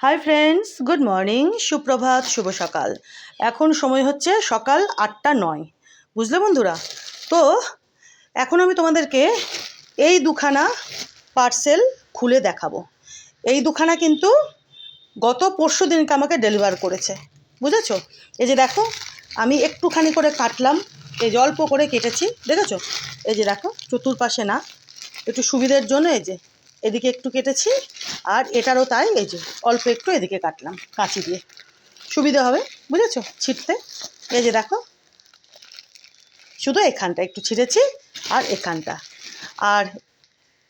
Hi friends, good morning, সুপ্রভাত, শুভ সকাল। এখন সময় হচ্ছে সকাল 8:09। বুঝলে বন্ধুরা? তো এখন আমি তোমাদেরকে এই দুখানা পার্সেল খুলে দেখাবো। এই দুখানা কিন্তু গত পরশু দিনকে আমাকে ডেলিভার করেছে, বুঝেছো? এই যে দেখো, আমি একটুখানি করে কাটলাম, এই যে অল্প করে কেটেছি, দেখেছো? এই যে দেখো, চতুর্পাশে না, একটু সুবিধার জন্য এই যে এদিকে একটু কেটেছি, আর এটারও তাই, এই যে অল্প একটু এদিকে কাটলাম কাঁচি দিয়ে, সুবিধা হবে, বুঝেছো, ছিটতে। এই যে দেখো, শুধু এখানটা একটু ছিঁড়েছি আর এখানটা। আর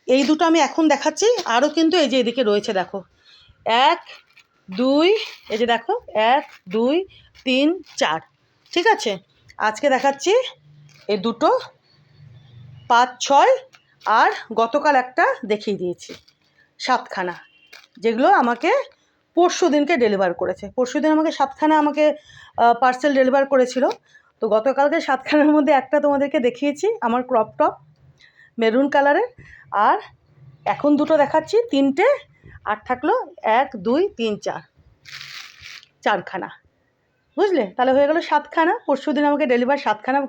এই দুটো আমি এখন দেখাচ্ছি, আরও কিন্তু এই যে এদিকে রয়েছে, দেখো, 1 2, এই যে দেখো 1 2 3 4, ঠিক আছে। আজকে দেখাচ্ছি এই দুটো 5 6, আর গতকাল একটা দেখিয়ে দিয়েছি 7খানা, যেগুলো আমাকে পরশু দিনকে ডেলিভার করেছে। পরশু দিন আমাকে 7খানা পার্সেল ডেলিভার করেছিল। তো গতকালকে 7খানার মধ্যে একটা তোমাদেরকে দেখিয়েছি, আমার ক্রপ টপ মেরুন কালারের, আর এখন দুটো দেখাচ্ছি, 3টে, আর থাকলো 1 2 3 4, 4খানা, বুঝলে? তাহলে হয়ে গেল 7খানা। পরশু দিন আমাকে ডেলিভার 7খানা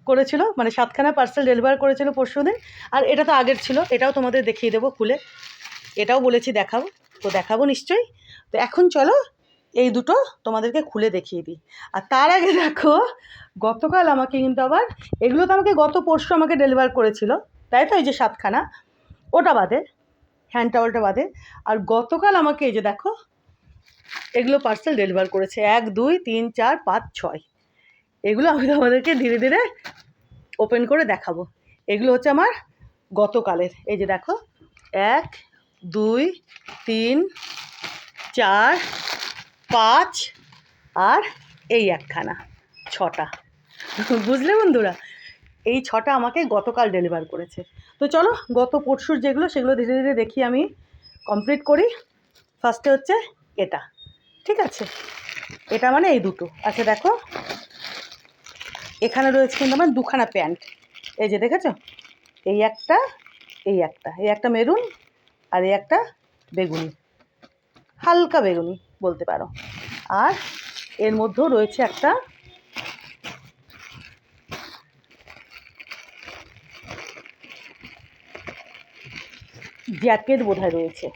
করেছিল, মানে 7খানা পার্সেল ডেলিভার করেছিল পরশু দিন। আর এটা তো আগের ছিল, এটাও তোমাদের দেখিয়ে দেবো খুলে, এটাও বলেছি দেখাবো, তো দেখাবো নিশ্চয়ই। তো এখন চলো এই দুটো তোমাদেরকে খুলে দেখিয়ে দিই। আর তার আগে দেখো, গতকাল আমাকে কিন্তু আবার, এগুলো তো আমাকে গত পরশু আমাকে ডেলিভার করেছিল, তাই তো, এই যে 7খানা, ওটা বাদে, হ্যান্ড টাওয়ালটা বাদে। আর গতকাল আমাকে এই যে দেখো এগুলো পার্সেল ডেলিভার করেছে, 1 2 3 4 5 6। এগুলো আমি তোমাদেরকে ধীরে ধীরে ওপেন করে দেখাবো। এগুলো হচ্ছে আমার গতকালের। এই যে দেখো, 1 2 3 4 5, আর এই একখানা, 6টা। বুঝলে বন্ধুরা? এই 6টা আমাকে গতকাল ডেলিভার করেছে। তো চলো গত পরশুর যেগুলো, সেগুলো ধীরে ধীরে দেখি, আমি কমপ্লিট করি। ফার্স্টে হচ্ছে এটা, ঠিক আছে, এটা মানে এই দুটো। আচ্ছা দেখো, এখানে রয়েছে কিন্তু আমার দুখানা প্যান্ট, এই যে দেখেছো, এই একটা, এই একটা, এই একটা মেরুন, আর এই একটা বেগুনি, হালকা বেগুনি বলতে পারো। আর এর মধ্যেও রয়েছে একটা জ্যাকেট বোধহয় রয়েছে,